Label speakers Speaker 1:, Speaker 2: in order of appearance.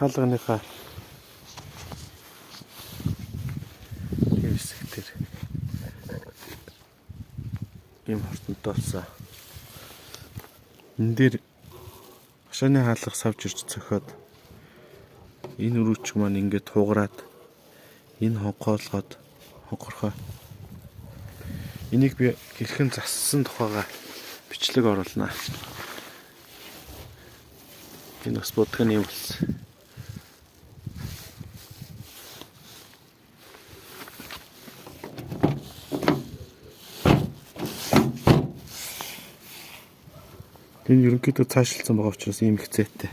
Speaker 1: хаалганыхаа хэсэг дээр ийм хортонтой болсон. Энэ дээр хашааны хаалга савж ирж цохиод энэ өрүүч маань ингээд хугараад энэ хонхоолгоод хонхорхоо. Энийг би хэрхэн зассан тухайга бичлэг оруулнаа. Энэ бас будганы юм болсон. Энэ ерөнхийдөө цаашлсан байгаа учраас ийм хэцээтэй.